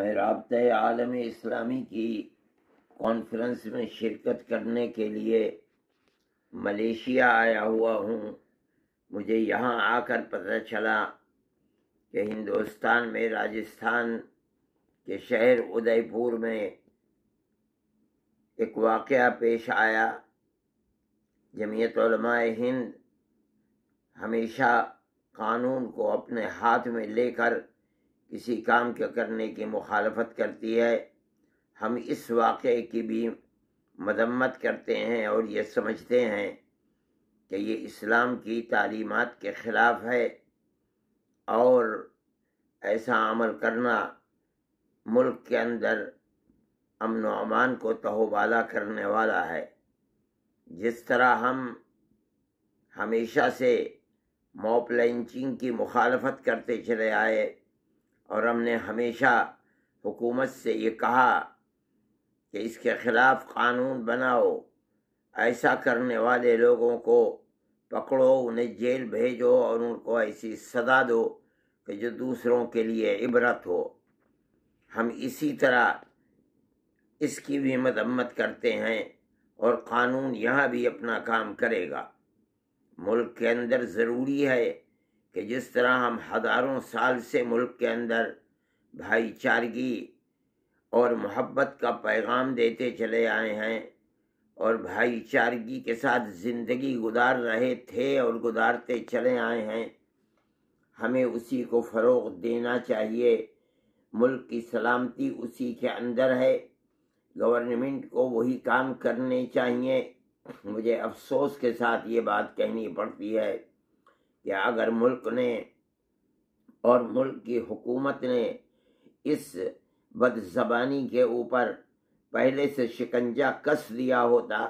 میں رابطہ عالم اسلامی کی کانفرنس میں شرکت کرنے کے لیے ملیشیا آیا ہوا ہوں۔ مجھے یہاں آ کر پتہ چلا کہ ہندوستان میں راجستھان کے شہر ادے پور میں ایک واقعہ پیش آیا۔ جمعیت علماء ہند ہمیشہ قانون کو اپنے ہاتھ میں لے کر کسی کام کے کرنے کی مخالفت کرتی ہے۔ ہم اس واقعے کی بھی مذمت کرتے ہیں اور یہ سمجھتے ہیں کہ یہ اسلام کی تعلیمات کے خلاف ہے، اور ایسا عمل کرنا ملک کے اندر امن و امان کو تہوبالا کرنے والا ہے۔ جس طرح ہم ہمیشہ سے موب لنچنگ کی مخالفت کرتے چلے آئے اور ہم نے ہمیشہ حکومت سے یہ کہا کہ اس کے خلاف قانون بناؤ، ایسا کرنے والے لوگوں کو پکڑو، انہیں جیل بھیجو اور ان کو ایسی سزا دو کہ جو دوسروں کے لیے عبرت ہو۔ ہم اسی طرح اس کی بھی مذمت کرتے ہیں، اور قانون یہاں بھی اپنا کام کرے گا۔ ملک کے اندر ضروری ہے کہ جس طرح ہم ہزاروں سال سے ملک کے اندر بھائی چارگی اور محبت کا پیغام دیتے چلے آئے ہیں اور بھائی چارگی کے ساتھ زندگی گزار رہے تھے اور گزارتے چلے آئے ہیں، ہمیں اسی کو فروغ دینا چاہیے۔ ملک کی سلامتی اسی کے اندر ہے، گورنمنٹ کو وہی کام کرنے چاہیے۔ مجھے افسوس کے ساتھ یہ بات کہنی پڑتی ہے کہ اگر ملک نے اور ملک کی حکومت نے اس بد زبانی کے اوپر پہلے سے شکنجہ کس دیا ہوتا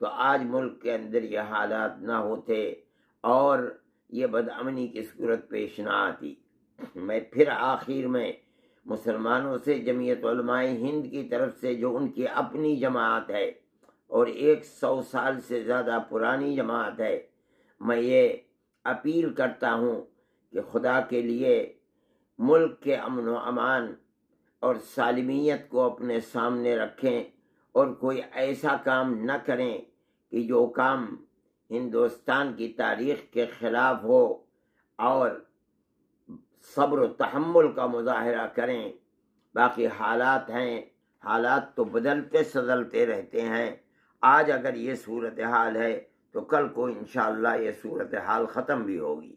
تو آج ملک کے اندر یہ حالات نہ ہوتے اور یہ بد امنی کی صورت پیش نہ آتی۔ میں پھر آخر میں مسلمانوں سے جمعیت علماء ہند کی طرف سے، جو ان کی اپنی جماعت ہے اور 100 سال سے زیادہ پرانی جماعت ہے، میں یہ اپیل کرتا ہوں کہ خدا کے لیے ملک کے امن و امان اور سالمیت کو اپنے سامنے رکھیں اور کوئی ایسا کام نہ کریں کہ جو کام ہندوستان کی تاریخ کے خلاف ہو، اور صبر و تحمل کا مظاہرہ کریں۔ باقی حالات ہیں، حالات تو بدلتے سدلتے رہتے ہیں۔ آج اگر یہ صورتحال ہے تو کل کو انشاءاللہ یہ صورتحال ختم بھی ہوگی۔